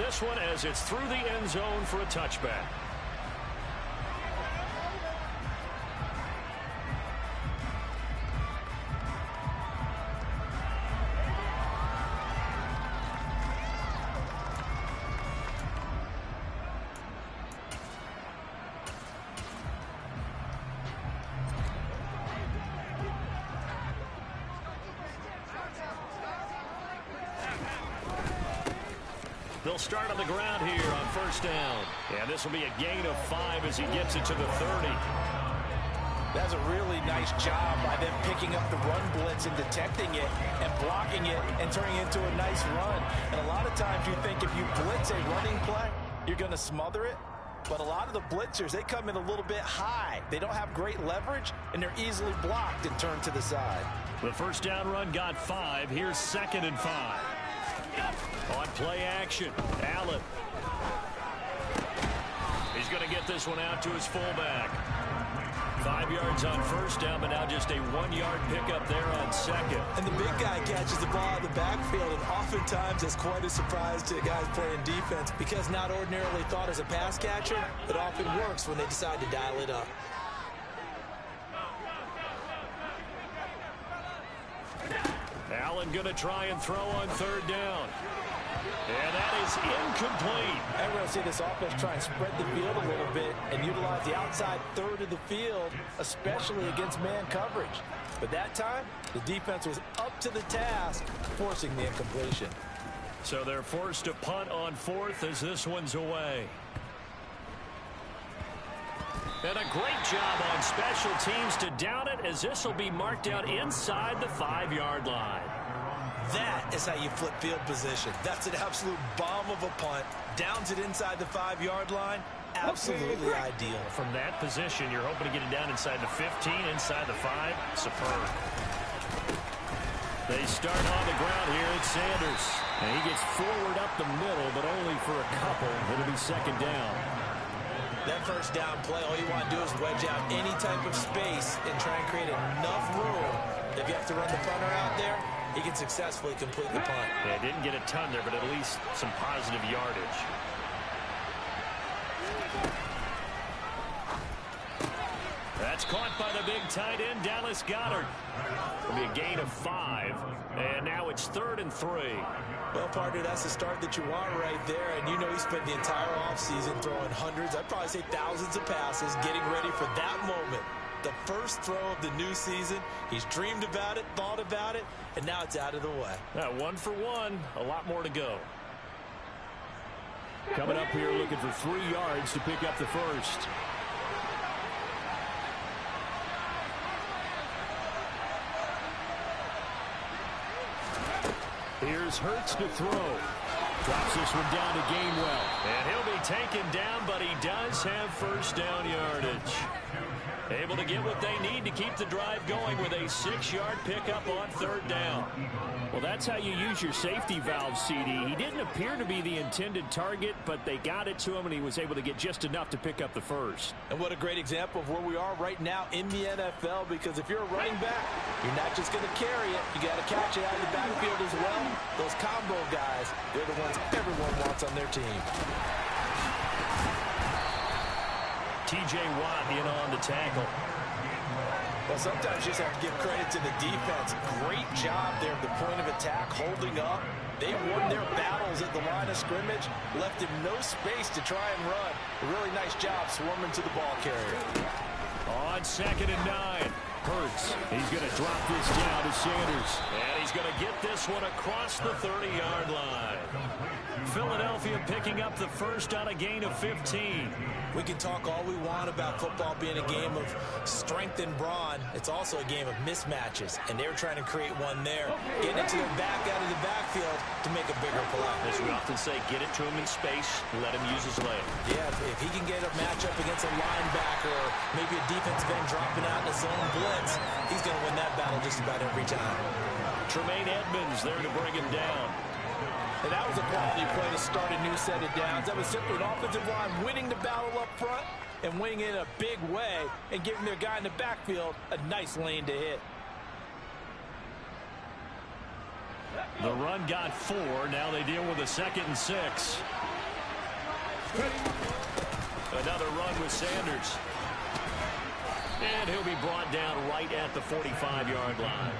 this one as it's through the end zone for a touchback. They'll start on the ground here on first down. And this will be a gain of 5 as he gets it to the 30. That's a really nice job by them picking up the run blitz and detecting it and blocking it and turning it into a nice run. And a lot of times you think if you blitz a running play, you're going to smother it. But a lot of the blitzers, they come in a little bit high. They don't have great leverage, and they're easily blocked and turned to the side. The first down run got 5. Here's 2nd and 5. On play action, Allen. He's going to get this one out to his fullback. 5 yards on first down, but now just a 1-yard pickup there on 2nd. And the big guy catches the ball in the backfield, and oftentimes it's quite a surprise to the guys playing defense because not ordinarily thought as a pass catcher, it often works when they decide to dial it up. Allen going to try and throw on 3rd down. And that is incomplete. I'm going to see this offense try and spread the field a little bit and utilize the outside third of the field, especially against man coverage. But that time, the defense was up to the task, forcing the incompletion. So they're forced to punt on 4th as this one's away. And a great job on special teams to down it as this will be marked out inside the 5-yard line. That is how you flip field position. That's an absolute bomb of a punt. Downs it inside the 5-yard line. Absolutely ideal. From that position, you're hoping to get it down inside the 15, inside the 5. Superb. They start on the ground here at Sanders. And he gets forward up the middle, but only for a couple. It'll be 2nd down. That first down play, all you want to do is wedge out any type of space and try and create enough room. If you have to run the punter out there, he can successfully complete the punt. Yeah, didn't get a ton there, but at least some positive yardage. That's caught by the big tight end, Dallas Goedert. It'll be a gain of 5, and now it's 3rd and 3. Well, partner, that's the start that you want right there, and you know he spent the entire offseason throwing hundreds, I'd probably say thousands of passes, getting ready for that moment. The first throw of the new season. He's dreamed about it, thought about it, and now it's out of the way. 1 for 1, a lot more to go. Coming up here looking for 3 yards to pick up the first. Here's Hurts to throw. Drops this one down to Gainwell. And he'll be taken down, but he does have first down yardage. Able to get what they need to keep the drive going with a 6-yard pickup on 3rd down. Well, that's how you use your safety valve, CD. He didn't appear to be the intended target, but they got it to him, and he was able to get just enough to pick up the first. And what a great example of where we are right now in the NFL, because if you're a running back, you're not just going to carry it. You got to catch it out of the backfield as well. Those combo guys, they're the ones everyone wants on their team. T.J. Watt in on the tackle. Well, sometimes you just have to give credit to the defense. Great job there at the point of attack, holding up. They won their battles at the line of scrimmage, left him no space to try and run. A really nice job swarming to the ball carrier. On 2nd and 9. Hurts. He's going to drop this down to Sanders. And he's going to get this one across the 30-yard line. Philadelphia picking up the first on a gain of 15. We can talk all we want about football being a game of strength and brawn. It's also a game of mismatches, and they're trying to create one there. Getting it to the back out of the backfield to make a bigger play. As we often say, get it to him in space, let him use his leg. Yeah, if he can get a matchup against a linebacker or maybe a defensive end dropping out in a zone blitz, he's going to win that battle just about every time. Tremaine Edmonds there to bring him down. And that was a quality play to start a new set of downs. That was simply an offensive line winning the battle up front and winning it in a big way and giving their guy in the backfield a nice lane to hit. The run got 4. Now they deal with a 2nd and 6. Another run with Sanders. And he'll be brought down right at the 45-yard line.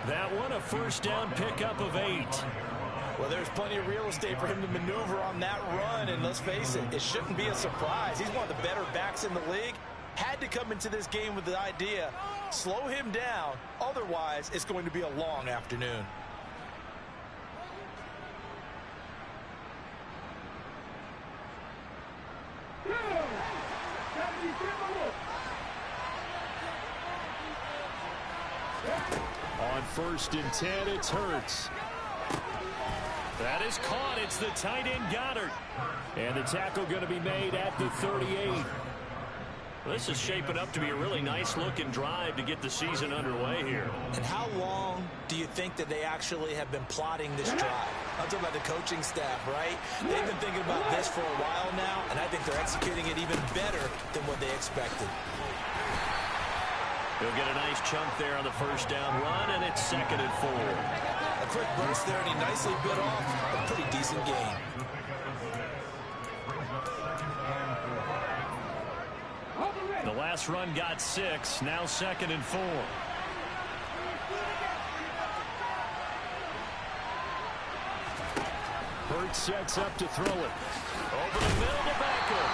That one, a first down pickup of 8. Well, there's plenty of real estate for him to maneuver on that run, and let's face it, it shouldn't be a surprise. He's one of the better backs in the league. Had to come into this game with the idea, slow him down, otherwise it's going to be a long afternoon. On 1st and 10, it's Hurts. That is caught. It's the tight end Goddard. And the tackle going to be made at the 38. This is shaping up to be a really nice-looking drive to get the season underway here. And how long do you think that they actually have been plotting this drive? I'm talking about the coaching staff, right? They've been thinking about this for a while now, and I think they're executing it even better than what they expected. He'll get a nice chunk there on the first down run, and it's 2nd and 4. A quick burst there, and he nicely bit off a pretty decent gain. The last run got 6, now 2nd and 4. Hurts sets up to throw it. Over the middle to Beckham.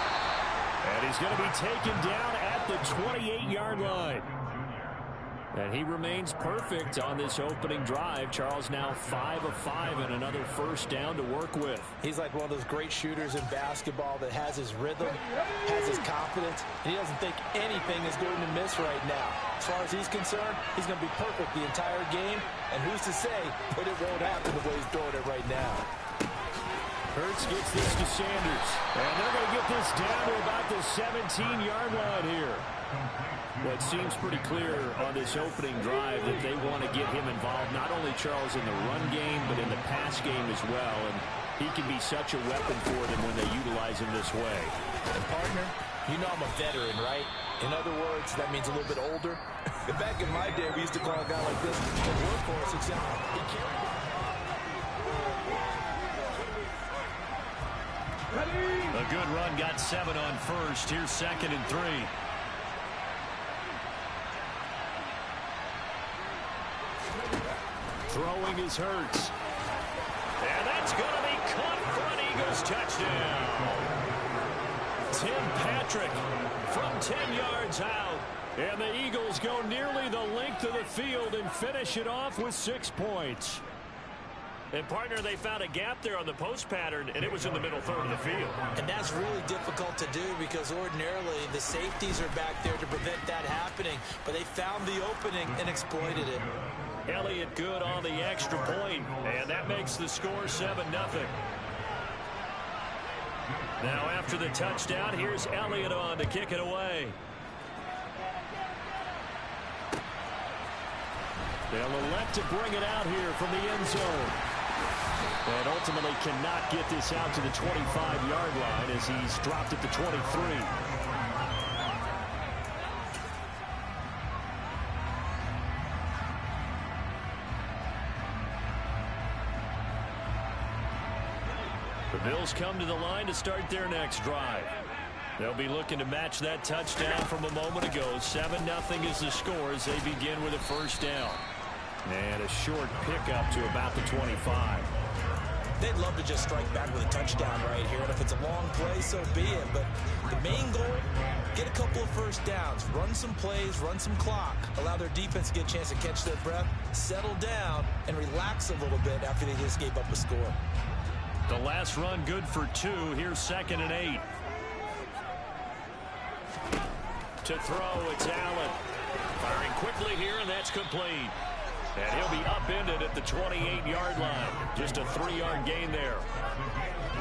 And he's going to be taken down at the 28-yard line. And he remains perfect on this opening drive. Charles now 5 of 5 and another first down to work with. He's like one of those great shooters in basketball that has his rhythm, has his confidence, and he doesn't think anything is going to miss right now. As far as he's concerned, he's going to be perfect the entire game, and who's to say that it won't happen the way he's throwing it right now. Hurts gets this to Sanders, and they're going to get this down to about the 17-yard line here. Well, it seems pretty clear on this opening drive that they want to get him involved, not only Charles in the run game, but in the pass game as well. And he can be such a weapon for them when they utilize him this way. And partner, you know I'm a veteran, right? In other words, that means a little bit older. Back in my day, we used to call a guy like this a workhorse, except he carried. A good run got 7 on first. Here's 2nd and 3. Throwing is Hurts. And that's going to be caught for an Eagles touchdown. Tim Patrick from 10 yards out. And the Eagles go nearly the length of the field and finish it off with 6 points. And, partner, they found a gap there on the post pattern, and it was in the middle third of the field. And that's really difficult to do because ordinarily the safeties are back there to prevent that happening. But they found the opening and exploited it. Elliott good on the extra point, and that makes the score 7-0. Now after the touchdown, here's Elliott on to kick it away. They'll elect to bring it out here from the end zone. And ultimately cannot get this out to the 25-yard line as he's dropped at the 23. The Bills come to the line to start their next drive. They'll be looking to match that touchdown from a moment ago. 7-0 is the score as they begin with a first down. And a short pickup to about the 25. They'd love to just strike back with a touchdown right here. And if it's a long play, so be it. But the main goal, get a couple of first downs. Run some plays, run some clock. Allow their defense to get a chance to catch their breath, settle down, and relax a little bit after they just gave up a score. The last run good for 2. Here's 2nd and 8. To throw, it's Allen. Firing quickly here, and that's complete. And he'll be upended at the 28-yard line. Just a 3-yard gain there.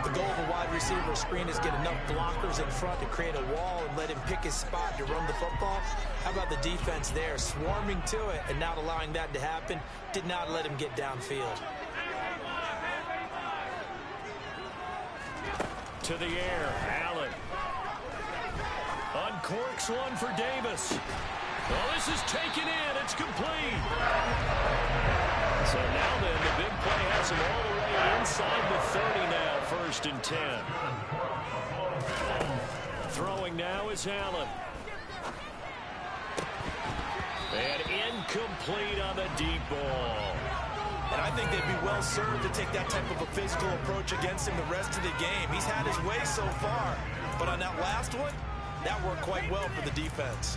The goal of a wide receiver screen is get enough blockers in front to create a wall and let him pick his spot to run the football. How about the defense there, swarming to it and not allowing that to happen? Did not let him get downfield. To the air, Allen. Uncorks one for Davis. Oh, this is taken in. It's complete. So now then, the big play has him all the way inside the 30 now. first and 10. Throwing now is Allen. And incomplete on the deep ball. And I think they'd be well served to take that type of a physical approach against him the rest of the game. He's had his way so far. But on that last one, that worked quite well for the defense.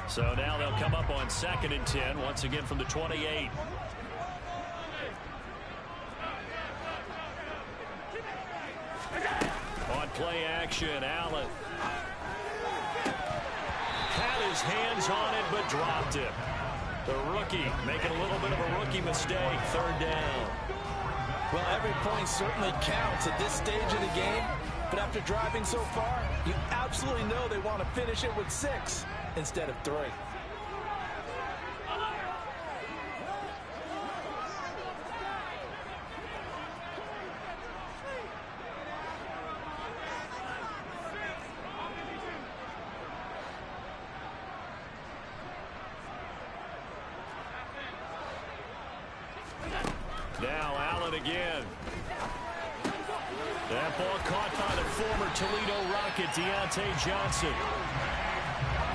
So now they'll come up on 2nd and 10, once again from the 28. On play action, Allen. Had his hands on it, but dropped it. The rookie making a little bit of a rookie mistake, 3rd down. Well, every point certainly counts at this stage of the game. But after driving so far, you absolutely know they want to finish it with 6 instead of 3. Now Allen again. That ball caught by the former Toledo Rocket, Deontay Johnson.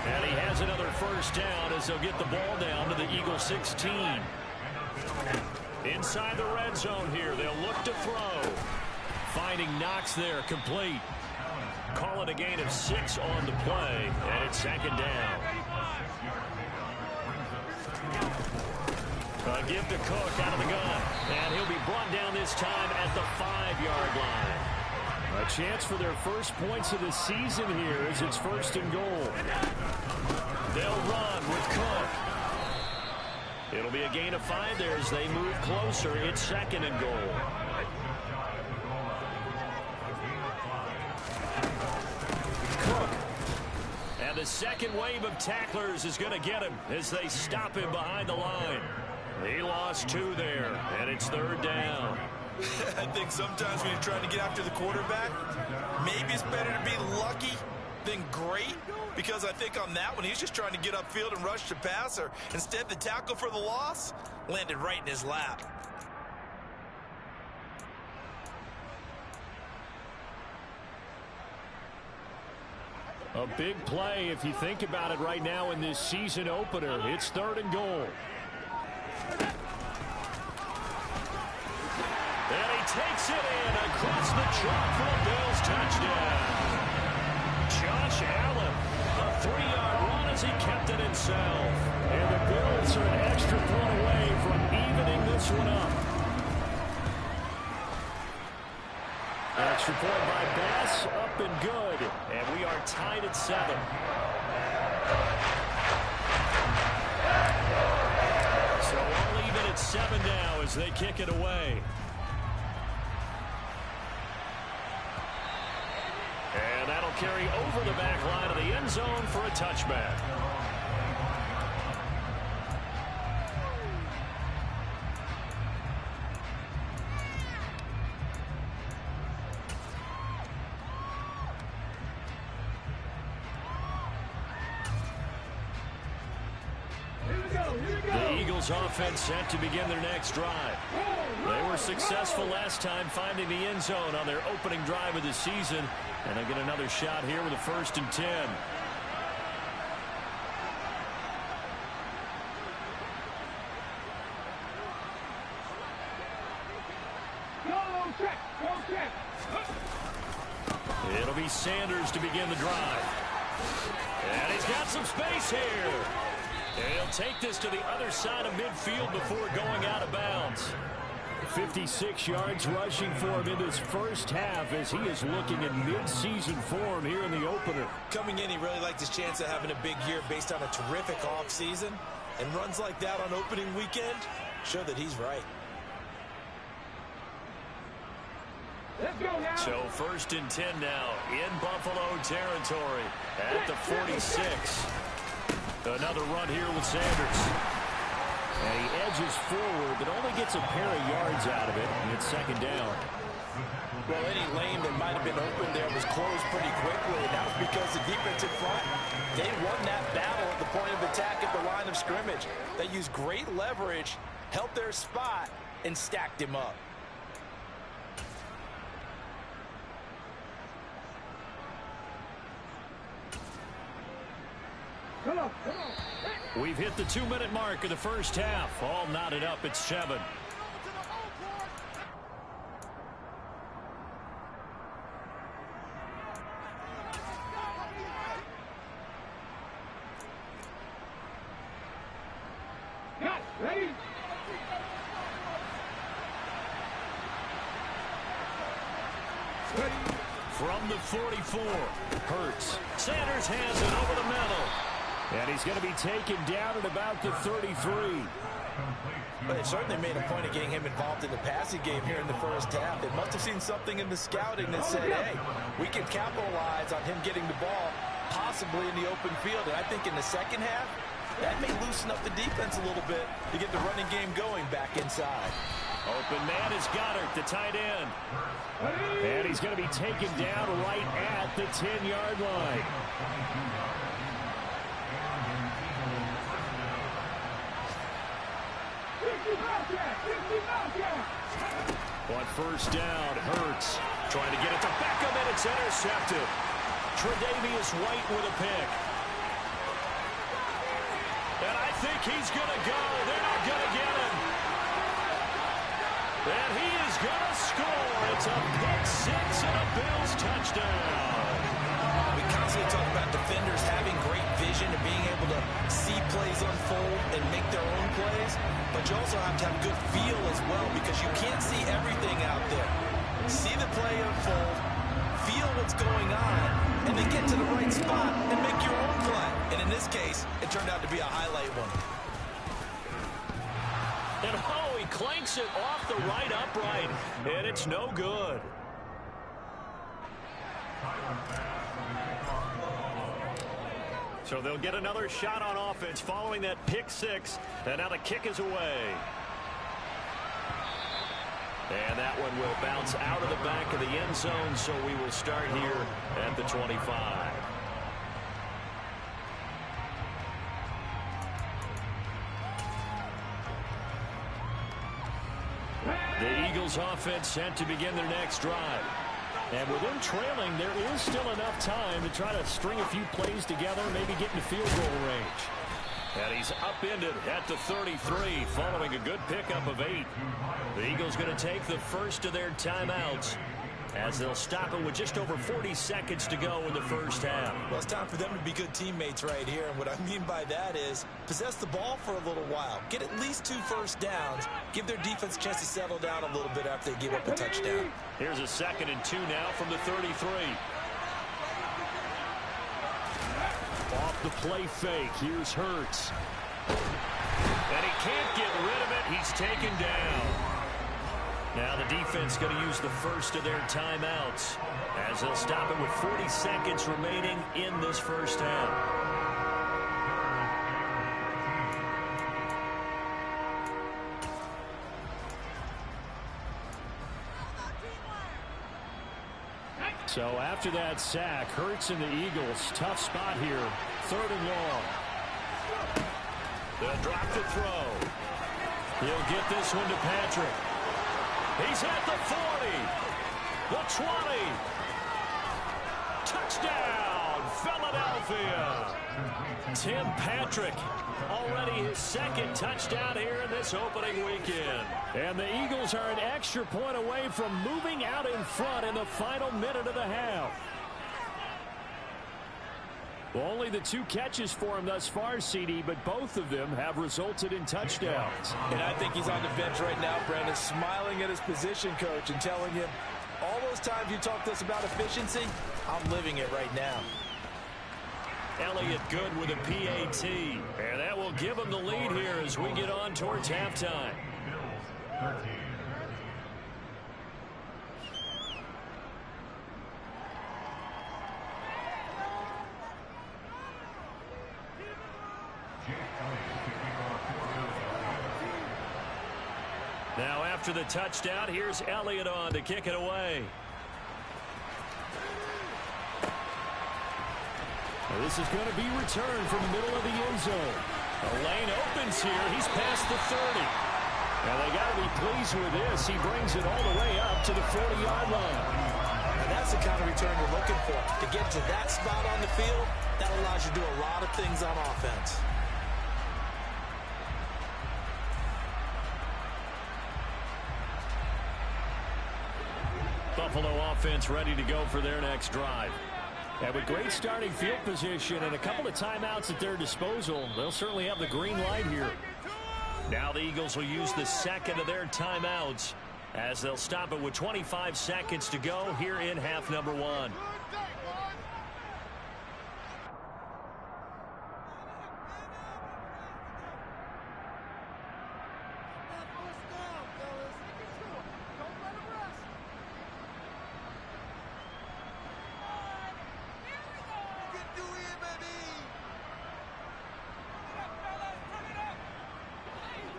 And he has another first down as they'll get the ball down to the Eagle 16. Inside the red zone here, they'll look to throw. Finding Knox there, complete. Call it a gain of 6 on the play, and it's 2nd down. A give to Cook out of the gun. And he'll be brought down this time at the 5-yard line. A chance for their first points of the season here as it's 1st and goal. They'll run with Cook. It'll be a gain of 5 there as they move closer. It's 2nd and goal. Cook. And the second wave of tacklers is going to get him as they stop him behind the line. He lost 2 there, and it's 3rd down. I think sometimes when you're trying to get after the quarterback, maybe it's better to be lucky than great, because I think on that one, he's just trying to get upfield and rush the passer. Instead, the tackle for the loss landed right in his lap. A big play if you think about it right now in this season opener. It's 3rd and goal. And he takes it in across the chalk for a Bills touchdown. Josh Allen, a 3-yard run as he kept it himself. And the Bills are an extra point away from evening this one up. Extra point by Bass, up and good. And we are tied at 7. So all even at 7 now as they kick it away. And that'll carry over the back line of the end zone for a touchback. The Eagles offense set to begin their next drive. They were successful last time finding the end zone on their opening drive of the season. And they'll get another shot here with a 1st and 10. It'll be Sanders to begin the drive. And he's got some space here. And he'll take this to the other side of midfield before going out of bounds. 56 yards rushing for him in this first half as he is looking in mid-season form here in the opener. Coming in, he really liked his chance of having a big year based on a terrific offseason. And runs like that on opening weekend show that he's right. Let's go now. So 1st and 10 now in Buffalo territory at the 46. Another run here with Sanders. And he edges forward, but only gets a pair of yards out of it, and it's second down. Well, any lane that might have been open there was closed pretty quickly, and that was because the defense in front, they won that battle at the point of attack at the line of scrimmage. They used great leverage, held their spot, and stacked him up. We've hit the 2-minute mark of the first half. All knotted up at 7. Ready? From the 44, Hurts. Sanders has it over the middle. And he's going to be taken down at about the 33. But they certainly made a point of getting him involved in the passing game here in the first half. They must have seen something in the scouting that said, hey, we can capitalize on him getting the ball, possibly in the open field. And I think in the second half, that may loosen up the defense a little bit to get the running game going back inside. Open man is Goddard, the tight end. And he's going to be taken down right at the 10-yard line. On first down, Hurts trying to get it to Beckham, and it's intercepted. Tre'Davious White with a pick. And I think he's going to go. They're not going to get him. And he is going to score. It's a pick six and a Bills touchdown. We constantly talk about defenders having great vision and being able to see plays unfold and make their own plays. But you also have to have good feel as well, because you can't see everything out there. See the play unfold, feel what's going on, and then get to the right spot and make your own play. And in this case, it turned out to be a highlight one. And oh, he clanks it off the right upright, and it's no good. So they'll get another shot on offense following that pick six, and now the kick is away. And that one will bounce out of the back of the end zone, so we will start here at the 25. The Eagles offense set to begin their next drive. And with them trailing, there is still enough time to try to string a few plays together, maybe get into field goal range. And he's upended at the 33 following a good pickup of 8. The Eagles going to take the first of their timeouts as they'll stop it with just over 40 seconds to go in the first half. Well, it's time for them to be good teammates right here. And what I mean by that is possess the ball for a little while. Get at least 2 first downs. Give their defense a chance to settle down a little bit after they give up a touchdown. Here's a 2nd and 2 now from the 33. Off the play fake. Here's Hurts. And he can't get rid of it. He's taken down. Now the defense going to use the first of their timeouts as they'll stop it with 40 seconds remaining in this first half. So after that sack, Hurts and the Eagles, tough spot here, 3rd and long. They'll drop the throw. He'll get this one to Patrick. He's at the 40, the 20. Touchdown, Philadelphia. Tim Patrick, already his 2nd touchdown here in this opening weekend. And the Eagles are an extra point away from moving out in front in the final minute of the half. Well, only the 2 catches for him thus far, CD, but both of them have resulted in touchdowns. And I think he's on the bench right now, Brandon, smiling at his position coach and telling him, all those times you talked to us about efficiency, I'm living it right now. Elliott good with a PAT. And that will give him the lead here as we get on towards halftime. Now after the touchdown, here's Elliott on to kick it away. Now this is going to be returned from the middle of the end zone. The lane opens here. He's past the 30. And they got to be pleased with this. He brings it all the way up to the 40-yard line. And that's the kind of return you're looking for. To get to that spot on the field, that allows you to do a lot of things on offense. Buffalo offense ready to go for their next drive. And with great starting field position and a couple of timeouts at their disposal, they'll certainly have the green light here. Now the Eagles will use the second of their timeouts as they'll stop it with 25 seconds to go here in half number 1.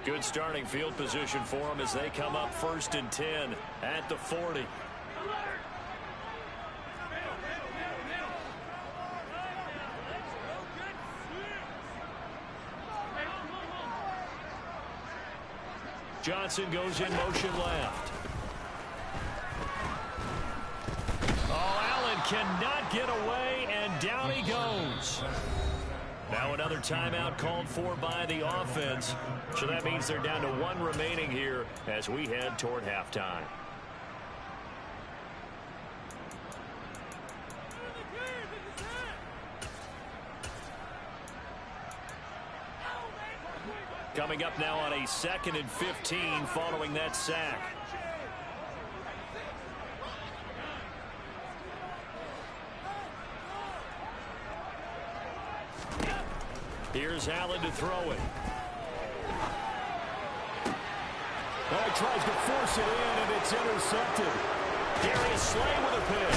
Good starting field position for them as they come up 1st and 10 at the 40. Johnson goes in motion left. Oh, Allen cannot get away, and down he goes. Now another timeout called for by the offense. So that means they're down to 1 remaining here as we head toward halftime. Coming up now on a 2nd and 15 following that sack. Here's Allen to throw it. Oh, he tries to force it in, and it's intercepted. Darius Slay with a pick.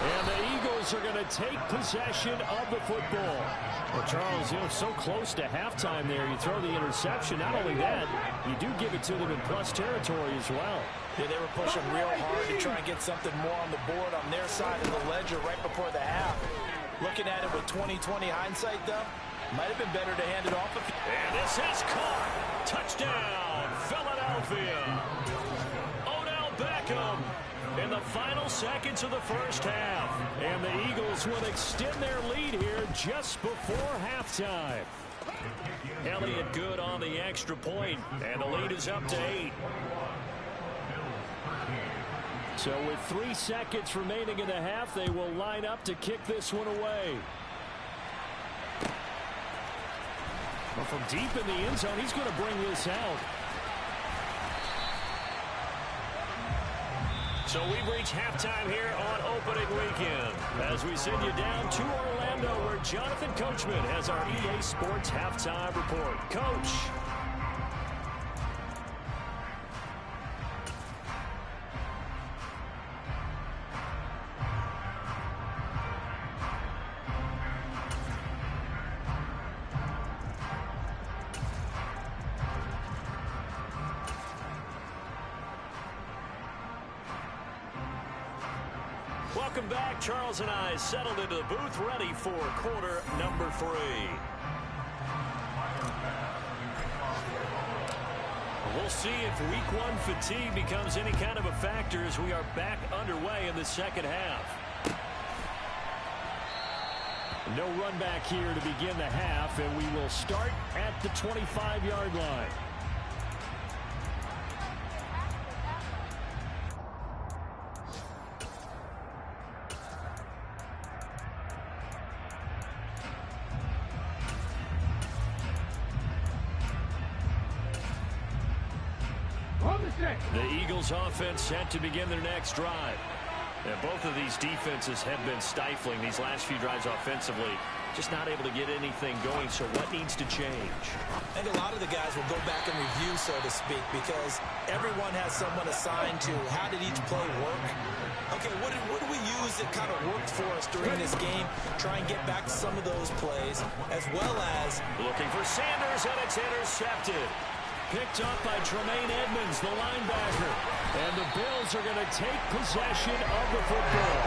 And the Eagles are going to take possession of the football. Well, Charles, so close to halftime there. You throw the interception. Not only that, you do give it to them in plus territory as well. Yeah, they were pushing real hard to try and get something more on the board on their side of the ledger right before the half. Looking at it with 20/20 hindsight, though, might have been better to hand it off. And this is caught. Touchdown, Philadelphia. Odell Beckham in the final seconds of the first half. And the Eagles will extend their lead here just before halftime. Elliott good on the extra point, and the lead is up to 8. So with 3 seconds remaining in the half, they will line up to kick this one away. Well, from deep in the end zone, he's going to bring this out. So we've reached halftime here on opening weekend as we send you down to Orlando where Jonathan Coachman has our EA Sports halftime report. Coach. Welcome back. Charles and I settled into the booth ready for quarter number 3. We'll see if week 1 fatigue becomes any kind of a factor as we are back underway in the second half. No run back here to begin the half, and we will start at the 25-yard line. The Eagles offense set to begin their next drive. And both of these defenses have been stifling these last few drives offensively. Just not able to get anything going, so what needs to change? I think a lot of the guys will go back and review, so to speak, because everyone has someone assigned to how did each play work. Okay, what do we use that kind of worked for us during this game? Try and get back to some of those plays, as well as... Looking for Sanders, and it's intercepted. picked up by Tremaine Edmonds, the linebacker. And the Bills are going to take possession of the football.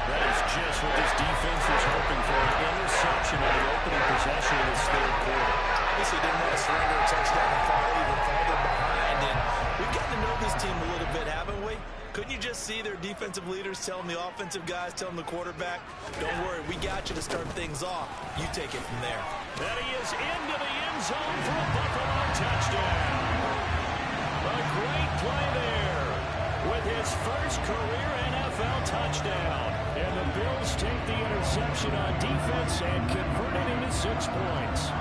That is just what this defense was hoping for, an interception on the opening possession of this third quarter. Obviously didn't want to surrender a touchdown and fall even farther behind. And we've gotten to know this team a little bit, haven't we? Couldn't you just see their defensive leaders telling the offensive guys, telling the quarterback, don't worry, we got you to start things off. You take it from there. And he is into the end zone for a Buffalo touchdown. A great play there with his first career NFL touchdown. And the Bills take the interception on defense and convert it into 6 points.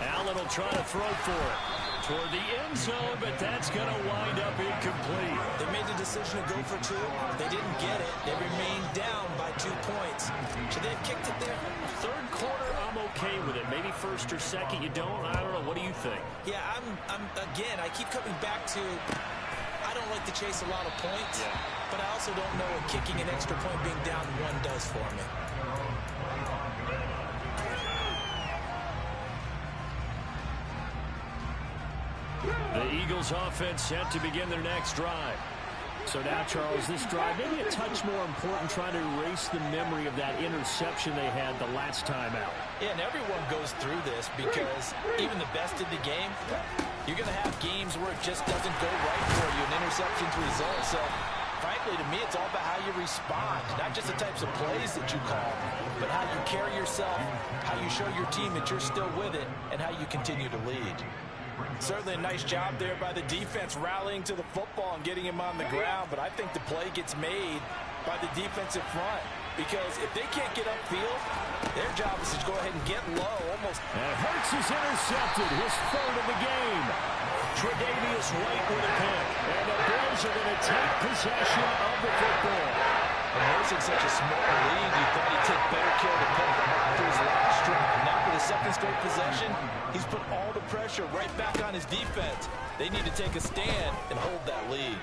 Allen will try to throw for it toward the end zone, but that's going to wind up incomplete. They made the decision to go for 2. They didn't get it. They remained down by 2 points. Should they have kicked it there? Third quarter, I'm okay with it. Maybe first or second, you don't. I don't know. What do you think? Yeah, again, I keep coming back to, I don't like to chase a lot of points, but I also don't know what kicking an extra point being down 1 does for me. The Eagles offense set to begin their next drive. So now, Charles, this drive maybe a touch more important, trying to erase the memory of that interception they had the last time out. Yeah, and everyone goes through this because even the best in the game, you're going to have games where it just doesn't go right for you, an interception's result. So, frankly, to me, it's all about how you respond, not just the types of plays that you call, but how you carry yourself, how you show your team that you're still with it, and how you continue to lead. Certainly a nice job there by the defense rallying to the football and getting him on the ground, but I think the play gets made by the defensive front because if they can't get upfield, their job is to go ahead and get low almost. And Hurts is intercepted, his third of the game. Tre'Davious White with a pick, and the Bills are going to take possession of the football. And nursing such a small lead, you thought he'd take better care to put them after his last drive. Now for the second straight possession, he's put all the pressure right back on his defense. They need to take a stand and hold that lead.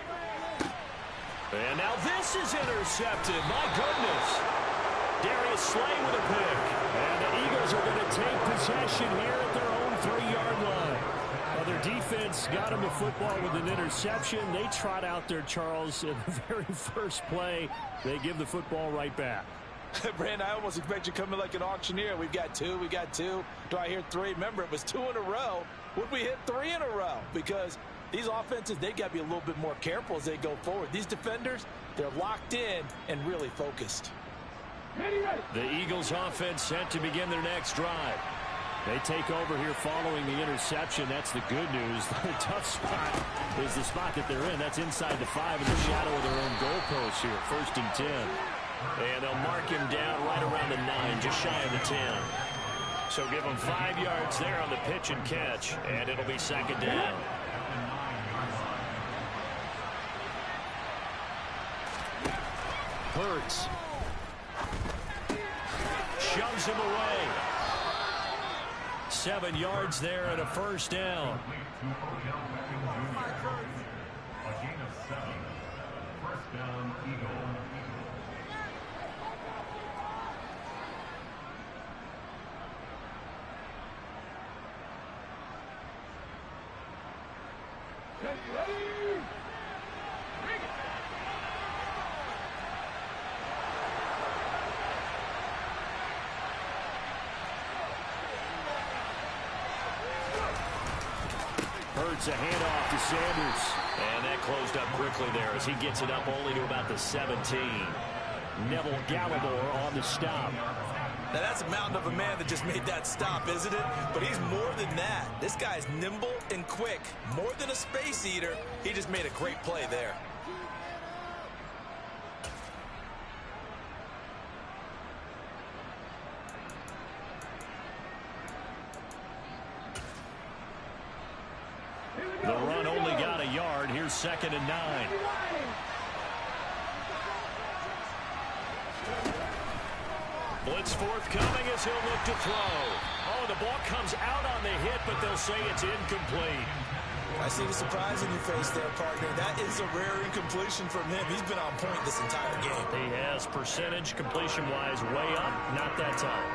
And now this is intercepted. My goodness. Darius Slay with a pick. And the Eagles are going to take possession here at their own 3-yard line. Well, their defense got them the football with an interception. They trot out there, Charles, in the very first play. They give the football right back. Brandon, I almost expect you coming like an auctioneer. We've got 2, we got 2. Do I hear 3? Remember, it was 2 in a row. Would we hit 3 in a row? Because these offenses, they got to be a little bit more careful as they go forward. These defenders, they're locked in and really focused. The Eagles offense set to begin their next drive. They take over here following the interception. That's the good news. The tough spot is the spot that they're in. That's inside the 5 in the shadow of their own goalpost here. 1st and 10. And they'll mark him down right around the 9, just shy of the 10. So give him 5 yards there on the pitch and catch, and it'll be 2nd down. Hurts shoves him away. 7 yards there and a 1st down. A gain of 7. 1st down, Eagles. Hurts a handoff to Sanders. And that closed up quickly there as he gets it up only to about the 17. Neville Gallimore on the stop. Now, that's a mountain of a man that just made that stop, isn't it? But he's more than that. This guy's nimble and quick. More than a space eater. He just made a great play there. The run only got a yard. Here's 2nd and 9. Blitz forthcoming as he'll look to throw. Oh, the ball comes out on the hit, but they'll say it's incomplete. I see the surprise in your face there, partner. That is a rare incompletion from him. He's been on point this entire game. He has percentage completion-wise way up. Not that time.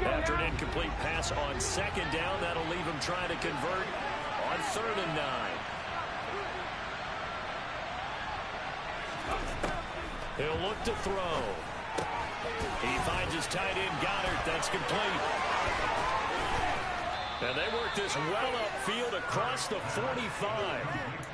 After an incomplete pass on second down, that'll leave him trying to convert on 3rd and 9. He'll look to throw. He finds his tight end, Goddard. That's complete. And they work this well upfield across the 45.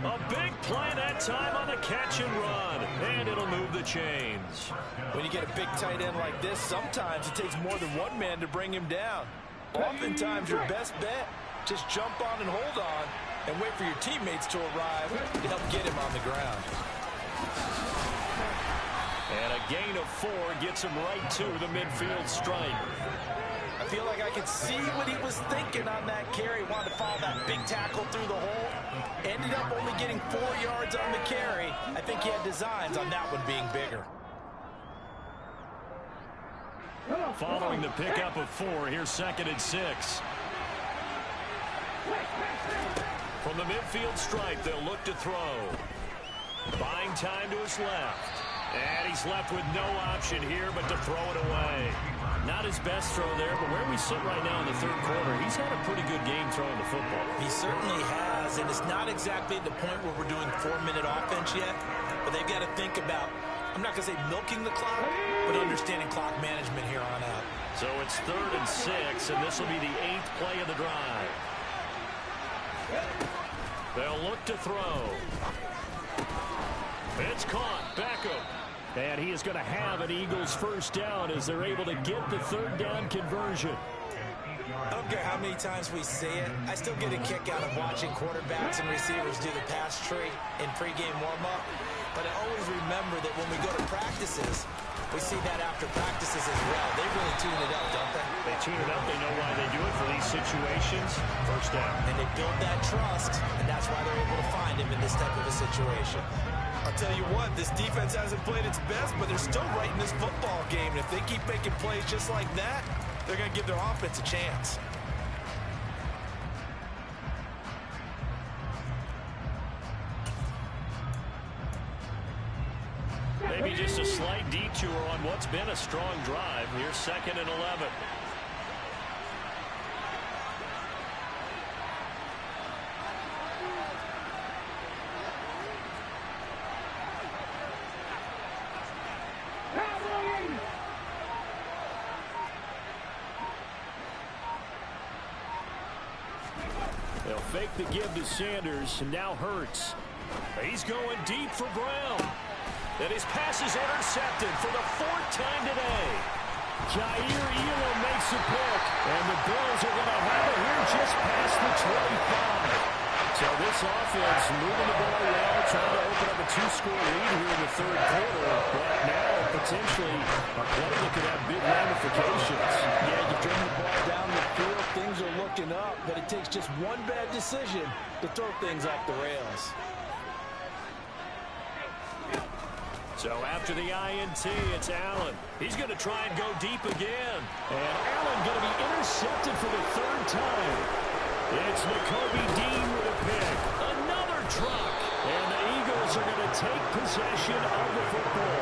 A big play that time on the catch and run. And it'll move the chains. When you get a big tight end like this, sometimes it takes more than one man to bring him down. Oftentimes, your best bet, just jump on and hold on and wait for your teammates to arrive to help get him on the ground. And a gain of 4 gets him right to the midfield stripe. I feel like I could see what he was thinking on that carry. Wanted to follow that big tackle through the hole. Ended up only getting 4 yards on the carry. I think he had designs on that one being bigger. Following the pickup of 4, here's 2nd and 6. From the midfield stripe, they'll look to throw. Buying time to his left. And he's left with no option here but to throw it away. Not his best throw there, but where we sit right now in the 3rd quarter, he's had a pretty good game throwing the football. He certainly has, and it's not exactly at the point where we're doing 4-minute offense yet, but they've got to think about, I'm not going to say milking the clock, but understanding clock management here on out. So it's 3rd and 6, and this will be the 8th play of the drive. They'll look to throw. It's caught. Beckham. And he is going to have an Eagles first down as they're able to get the 3rd down conversion. I don't care how many times we say it, I still get a kick out of watching quarterbacks and receivers do the pass tree in pregame warm-up. But I always remember that when we go to practices, we see that after practices as well. They really tune it up, don't they? They tune it up. They know why they do it for these situations. First down. And they build that trust, and that's why they're able to find him in this type of a situation. I'll tell you what, this defense hasn't played its best, but they're still right in this football game. And if they keep making plays just like that, they're going to give their offense a chance. Maybe just a slight detour on what's been a strong drive. Here's 2nd and 11. They'll fake the give to Sanders, and now Hurts. He's going deep for Brown. And his pass is intercepted for the 4th time today. Jair Elam makes a pick, and the Bills are going to have it here just past the 25. So this offense moving the ball well, trying to open up a 2-score lead here in the 3rd quarter. But now potentially a play that could have big ramifications. Yeah, you bring the ball down the field, things are looking up, but it takes just one bad decision to throw things off the rails. So after the INT, it's Allen. He's going to try and go deep again. And Allen going to be intercepted for the 3rd time. It's Nakobe Dean with a pick. Another truck. And the Eagles are going to take possession of the football.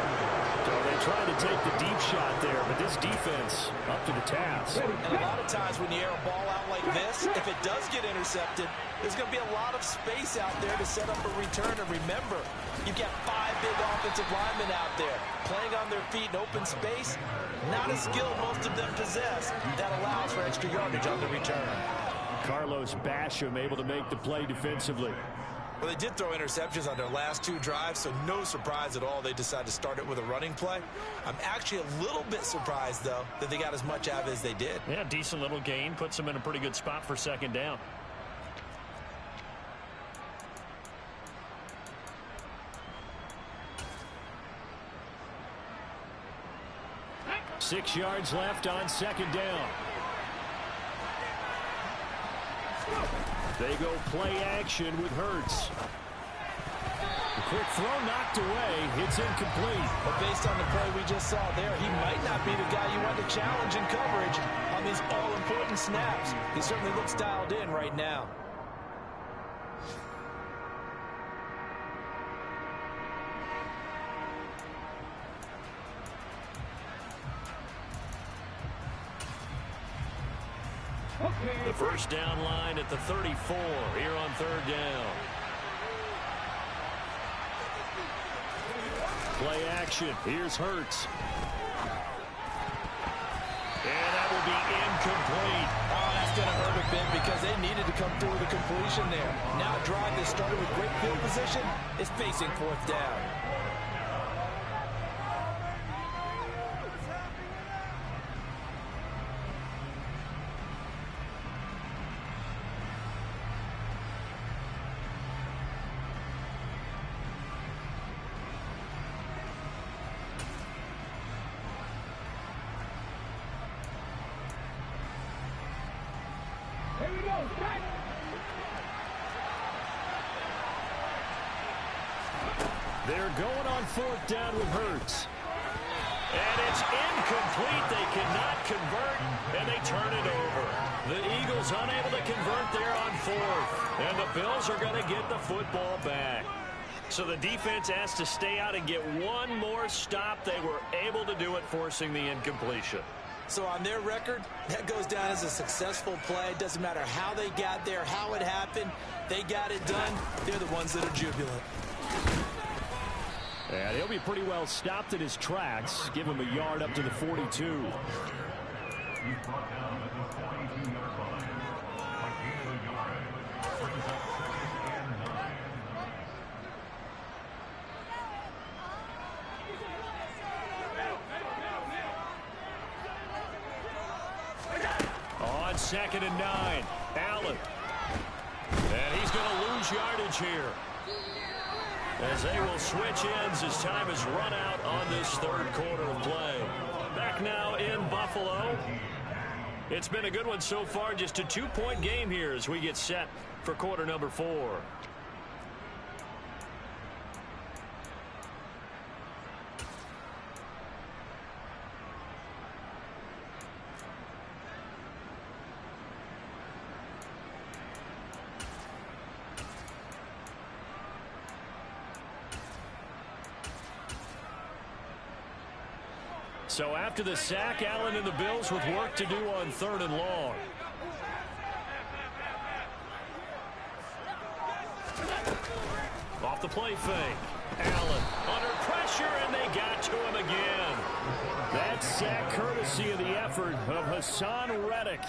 So they try to take the deep shot there, but this defense up to the task. And a lot of times when you air a ball out like this, if it does get intercepted, there's going to be a lot of space out there to set up a return. And remember, you've got 5 big offensive linemen out there playing on their feet in open space. Not a skill most of them possess. That allows for extra yardage on the return. Carlos Basham able to make the play defensively. Well, they did throw interceptions on their last 2 drives, so no surprise at all they decided to start it with a running play. I'm actually a little bit surprised, though, that they got as much out of it as they did. Yeah, decent little gain. Puts them in a pretty good spot for 2nd down. Six yards left on 2nd down. They go play action with Hurts. The quick throw knocked away. It's incomplete. But based on the play we just saw there, he might not be the guy you want to challenge in coverage on these all-important snaps. He certainly looks dialed in right now. The first down line at the 34 here on third down. Play action. Here's Hurts. And that will be incomplete. Oh, that's going to hurt a bit because they needed to come through with a completion there. Now a drive that started with great field position is facing fourth down. They're going on fourth down with Hurts. And it's incomplete. They cannot convert, and they turn it over. The Eagles unable to convert there on fourth. And the Bills are going to get the football back. So the defense has to stay out and get one more stop. They were able to do it, forcing the incompletion. So on their record, that goes down as a successful play. It doesn't matter how they got there, how it happened. They got it done. They're the ones that are jubilant. And he'll be pretty well stopped in his tracks. Give him a yard up to the 42. He's brought down at the 42-yard line. A gain of a yard. Brings up 4th and 9. On 2nd and 9, Allen. And he's going to lose yardage here, as they will switch ends as time is run out on this third quarter of play. Back now in Buffalo. It's been a good one so far. Just a 2-point game here as we get set for quarter number 4. So after the sack, Allen and the Bills with work to do on 3rd and long. Off the play fake. Allen under pressure, and they got to him again. That sack courtesy of the effort of Hassan Reddick.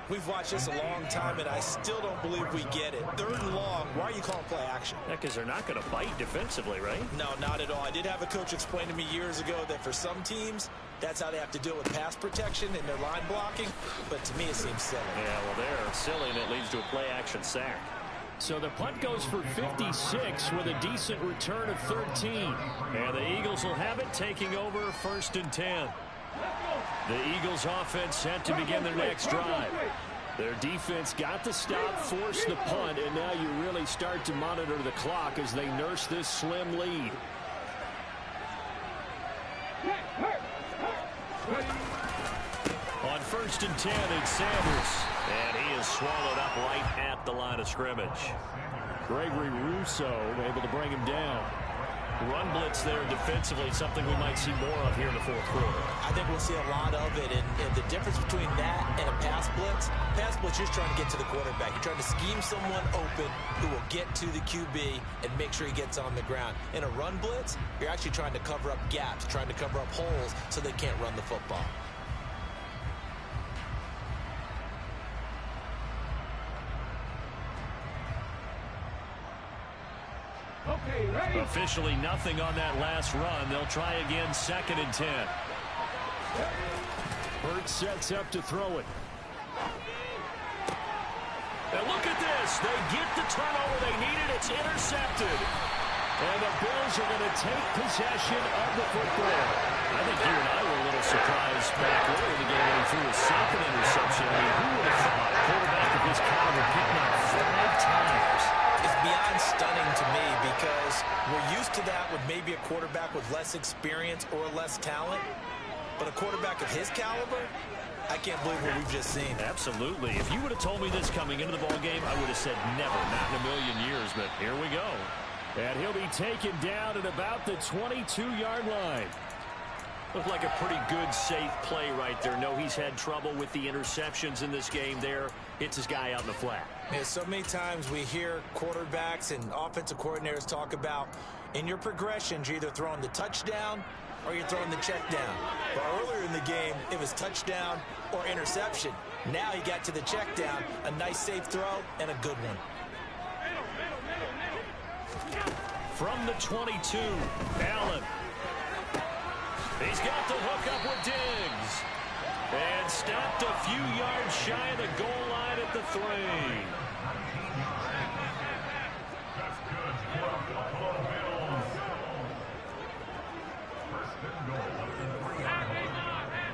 We've watched this a long time, and I still don't believe we get it. 3rd and long, why are you calling play action? Yeah, because they're not going to bite defensively, right? No, not at all. I did have a coach explain to me years ago that for some teams, that's how they have to deal with pass protection and their line blocking. But to me, it seems silly. Yeah, well, they're silly, and it leads to a play action sack. So the punt goes for 56 with a decent return of 13. And the Eagles will have it, taking over 1st and 10. The Eagles offense set to begin their next drive. Their defense got the stop, forced the punt, and now you really start to monitor the clock as they nurse this slim lead. On 1st and 10, it's Sanders. And he is swallowed up right at the line of scrimmage. Gregory Rousseau able to bring him down. Run blitz there defensively, something we might see more of here in the 4th quarter. I think we'll see a lot of it, and the difference between that and a pass blitz, you're trying to get to the quarterback. You're trying to scheme someone open who will get to the QB and make sure he gets on the ground. In a run blitz, you're actually trying to cover up gaps, trying to cover up holes so they can't run the football. Officially nothing on that last run. They'll try again 2nd and 10. Hurts sets up to throw it. And look at this. They get the turnover they needed. It's intercepted. And the Bills are going to take possession of the football. I think you and I were a little surprised back early in the game when he threw his 2nd interception. I mean, who would have thought quarterback of his caliber picking up 5 times? It's beyond stunning to me because we're used to that with maybe a quarterback with less experience or less talent. But a quarterback of his caliber, I can't believe what we've just seen. Absolutely. If you would have told me this coming into the ball game, I would have said never, not in a million years. But here we go. And he'll be taken down at about the 22-yard line. Looked like a pretty good, safe play right there. No, he's had trouble with the interceptions in this game there. Hits his guy out in the flat. Yeah, so many times we hear quarterbacks and offensive coordinators talk about in your progressions, you're either throwing the touchdown or you're throwing the check down. But earlier in the game, it was touchdown or interception. Now he got to the check down, a nice safe throw, and a good one. From the 22, Allen. He's got the hook up with Diggs. And stopped a few yards shy of the goal line at the 3. That's good for the Buffalo Bills. First and goal at the 3-yard line.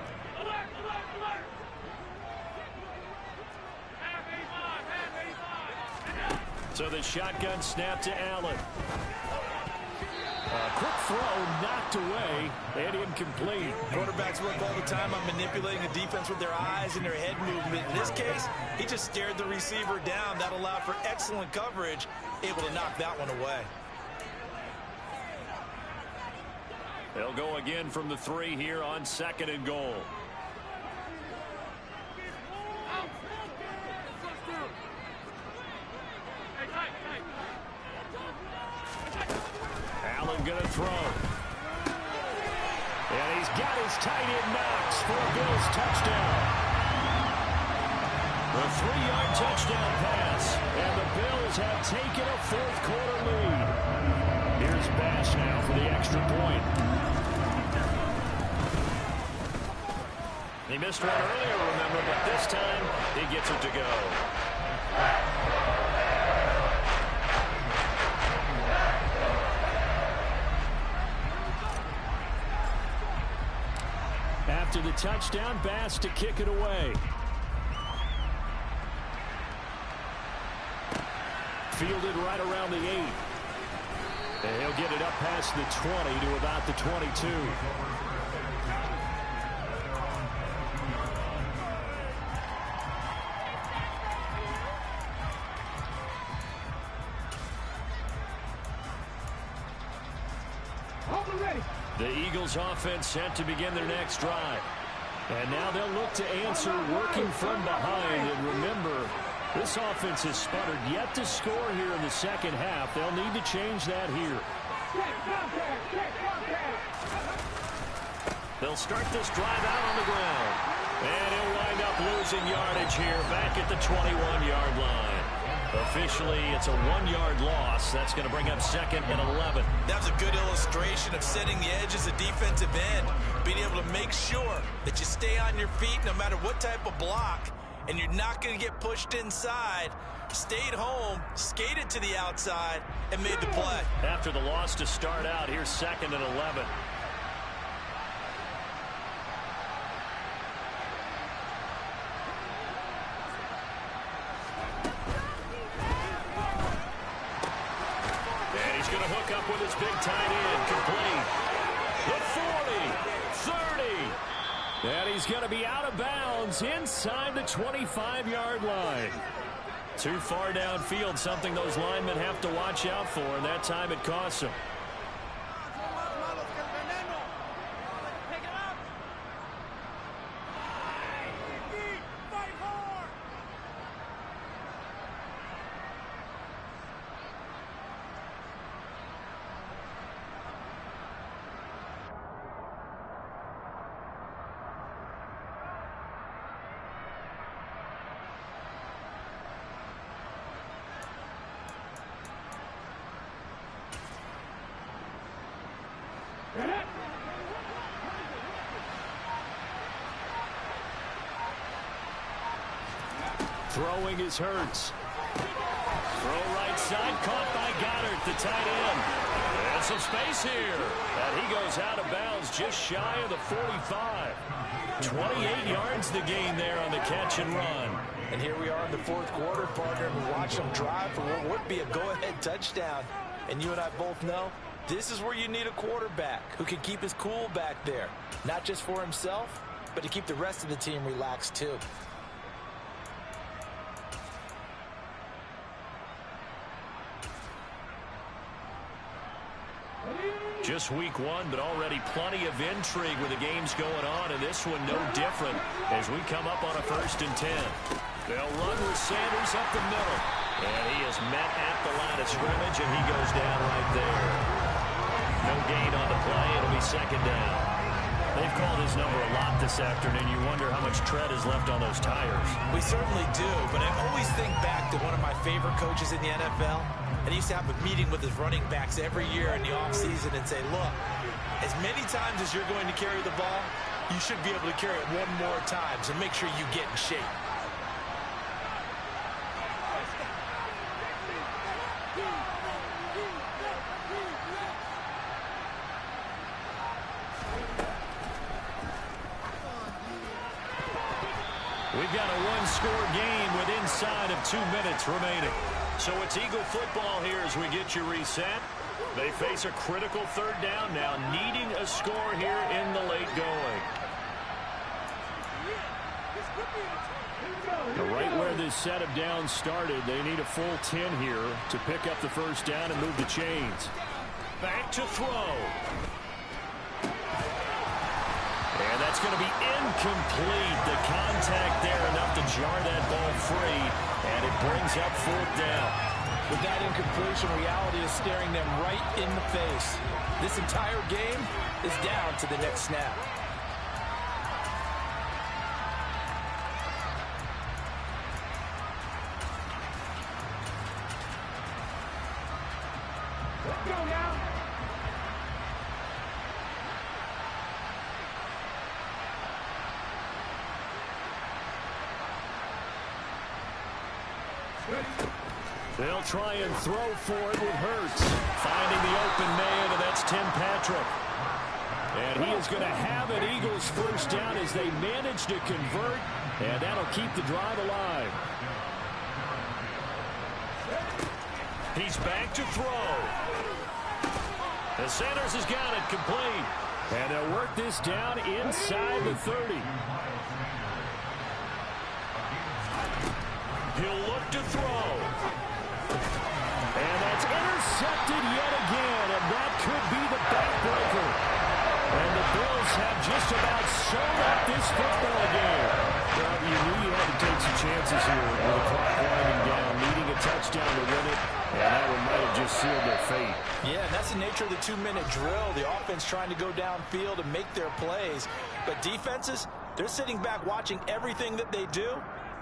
So the shotgun snap to Allen. Quick throw knocked away and incomplete. Quarterbacks work all the time on manipulating the defense with their eyes and their head movement. In this case, he just stared the receiver down. That allowed for excellent coverage, able to knock that one away. They'll go again from the 3 here on 2nd and goal. Allen gonna throw. And he's got his tight end Knox for a Bills touchdown. A 3-yard touchdown pass. And the Bills have taken a 4th quarter lead. Here's Bass now for the extra point. He missed one earlier, remember, but this time he gets it to go. After the touchdown, Bass to kick it away. Fielded right around the 8. And he'll get it up past the 20 to about the 22. The Eagles offense set to begin their next drive. And now they'll look to answer working from behind. And remember, this offense has sputtered yet to score here in the second half. They'll need to change that here. They'll start this drive out on the ground. And he'll wind up losing yardage here back at the 21-yard line. Officially, it's a 1-yard loss. That's going to bring up 2nd and 11. That was a good illustration of setting the edge as a defensive end, being able to make sure that you stay on your feet no matter what type of block, and you're not going to get pushed inside. Stayed home, skated to the outside, and made the play. After the loss to start out, here's 2nd and 11. With his big tight end, complete. The 40, 30. And he's going to be out of bounds inside the 25-yard line. Too far downfield, something those linemen have to watch out for, and that time it costs them. Throwing is Hurts. Throw right side, caught by Goddard, the tight end. And some space here. And he goes out of bounds just shy of the 45. 28 yards the gain there on the catch and run. And here we are in the 4th quarter, partner, and we watch them drive for what would be a go-ahead touchdown. And you and I both know this is where you need a quarterback who can keep his cool back there. Not just for himself, but to keep the rest of the team relaxed too. Just week one, but already plenty of intrigue with the games going on, and this one no different as we come up on a 1st and 10. They'll run with Sanders up the middle, and he is met at the line of scrimmage, and he goes down right there. No gain on the play. It'll be 2nd down. They've called his number a lot this afternoon. You wonder how much tread is left on those tires. We certainly do, but I always think back to one of my favorite coaches in the NFL. And he used to have a meeting with his running backs every year in the offseason and say, look, as many times as you're going to carry the ball, you should be able to carry it one more time, so make sure you get in shape. We've got a one-score game with inside of 2 minutes remaining. So it's Eagle football here as we get you reset. They face a critical 3rd down now, needing a score here in the late going. Right where this set of downs started, they need a full 10 here to pick up the 1st down and move the chains. Back to throw. And that's going to be incomplete. The contact there enough to jar that ball free, and it brings up 4th down. With that incompletion, reality is staring them right in the face. This entire game is down to the next snap. Let's go now. They'll try and throw for it with Hurts. Finding the open man, and that's Tim Patrick. And he is going to have an Eagles 1st down as they manage to convert, and that'll keep the drive alive. He's back to throw. And Sanders has got it complete. And they'll work this down inside the 30. He'll look to throw. And that's intercepted yet again, and that could be the backbreaker. And the Bills have just about sewn up this football game. Well, you knew you had to take some chances here with the clock winding down, needing a touchdown to win it, and that one might have just sealed their fate. Yeah, and that's the nature of the 2-minute drill. The offense trying to go downfield and make their plays. But defenses, they're sitting back watching everything that they do,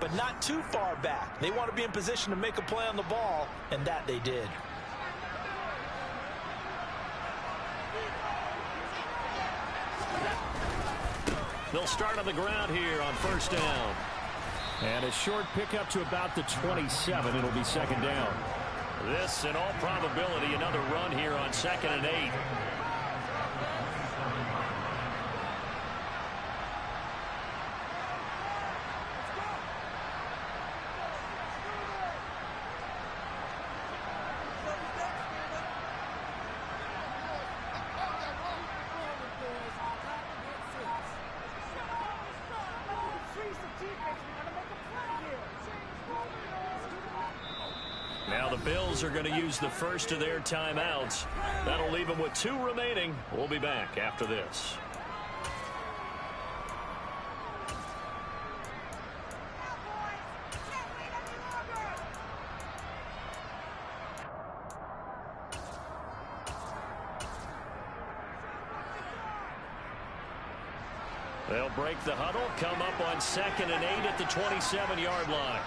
but not too far back. They want to be in position to make a play on the ball, and that they did. They'll start on the ground here on 1st down. And a short pickup to about the 27. It'll be 2nd down. This, in all probability, another run here on 2nd and 8. Now the Bills are going to use the first of their timeouts. That'll leave them with 2 remaining. We'll be back after this. They'll break the huddle, come up on 2nd and 8 at the 27-yard line.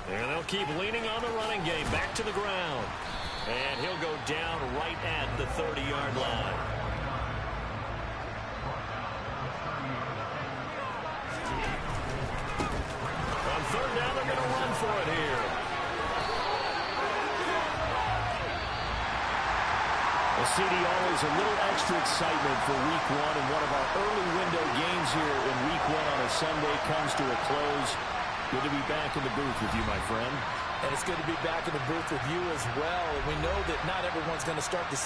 And they'll keep leaning on the running game. Back to the ground. And he'll go down right at the 30-yard line. On 3rd down, they're going to run for it here. Well, CD, always a little extra excitement for week one, and one of our early window games here in week one on a Sunday comes to a close. Good to be back in the booth with you, my friend. And it's good to be back in the booth with you as well. And we know that not everyone's going to start the season